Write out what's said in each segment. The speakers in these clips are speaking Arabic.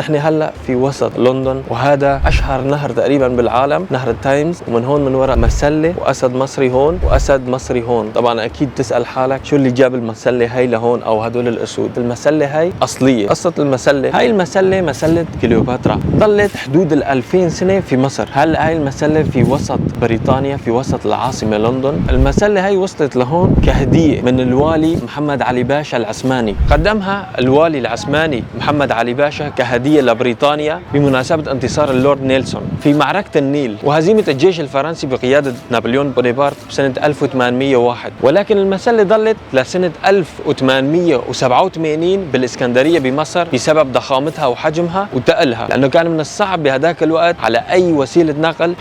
نحن هلا في وسط لندن، وهذا اشهر نهر تقريبا بالعالم، نهر التايمز. ومن هون من وراء مسله واسد مصري هون واسد مصري هون. طبعا اكيد تسال حالك شو اللي جاب المسله هي لهون او هدول الاسود. المسله هي اصليه. قصه المسله، هاي المسله مسله كليوباترا، ضلت حدود 2000 سنه في مصر. هلا هاي المسله في وسط بريطانيا، في وسط العاصمه لندن. المسله هي وصلت لهون كهديه من الوالي محمد علي باشا العثماني. قدمها الوالي العثماني محمد علي باشا كهديه لبريطانيا بمناسبة انتصار اللورد نيلسون في معركة النيل وهزيمة الجيش الفرنسي بقيادة نابليون بونابرت بسنة 1801. ولكن المسلة ظلت لسنة 1887 بالإسكندرية بمصر بسبب ضخامتها وحجمها وتقلها، لأنه كان من الصعب بهداك الوقت على أي وسيلة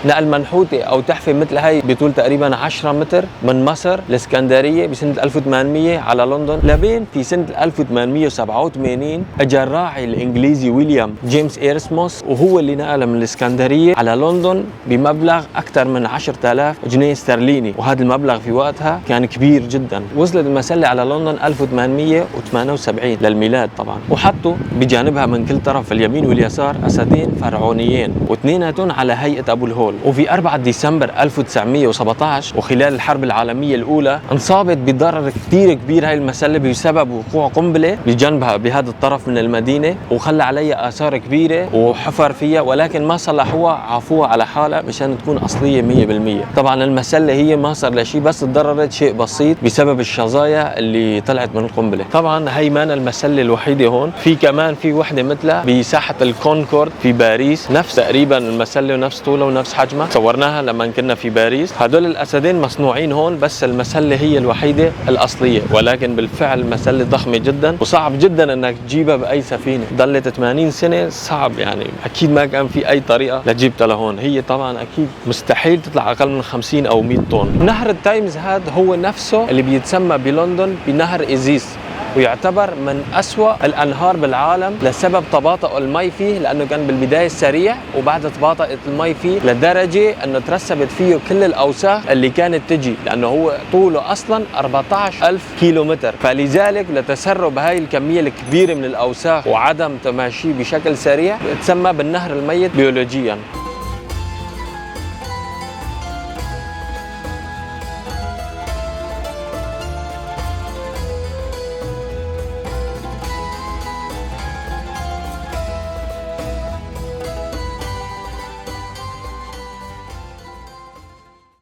نقل منحوتة أو تحفة مثل هاي بطول تقريبا 10 متر من مصر الإسكندرية بسنة 1800 على لندن. لبين في سنة 1887 اجى الراعي الإنجليزي ويليام جيمس إيرسموس، وهو اللي نقل من الإسكندرية على لندن بمبلغ أكثر من 10,000 جنيه استرليني، وهذا المبلغ في وقتها كان كبير جدا. وصلت المسلة على لندن 1878 للميلاد طبعا، وحطوا بجانبها من كل طرف اليمين واليسار أسدين فرعونيين واثنيناتهم على هيئة أبو الهول. وفي 4 ديسمبر 1917 وخلال الحرب العالمية الأولى انصابت بضرر كثير كبير هاي المسلة بسبب وقوع قنبلة بجنبها بهذا الطرف من المدينة، وخلى عليها آثار كبيرة وحفر فيها، ولكن ما صلحوها، عافوها على حالها مشان تكون أصلية 100%. طبعا المسلة هي ما صار لها شيء، بس تضررت شيء بسيط بسبب الشظايا اللي طلعت من القنبلة. طبعا هي ما المسلة الوحيدة هون، في كمان في وحدة مثلها بساحة الكونكورد في باريس، نفس تقريبا المسلة ونفس طولها ونفس حجمها، صورناها لما كنا في باريس. هدول الأسدين مصنوعين هون، بس المسلة هي الوحيدة الأصلية، ولكن بالفعل المسلة ضخمة جدا وصعب جدا انك تجيبها بأي سفينة. ضلت 80 سنة صعب، يعني أكيد ما كان في أي طريقة لجيبتها لهون. هي طبعا أكيد مستحيل تطلع أقل من 50 أو 100 طن. نهر التايمز هذا هو نفسه اللي بيتسمى بلندن بنهر إيزيس، ويعتبر من أسوأ الأنهار بالعالم لسبب تباطؤ المي فيه، لأنه كان بالبداية سريع وبعد تباطؤت المي فيه لدرجة أنه ترسبت فيه كل الأوساخ اللي كانت تجي، لأنه هو طوله أصلا 14,000 كيلومتر. فلذلك لتسرب هاي الكمية الكبيرة من الأوساخ وعدم تماشيه بشكل سريع تسمى بالنهر الميت بيولوجيا.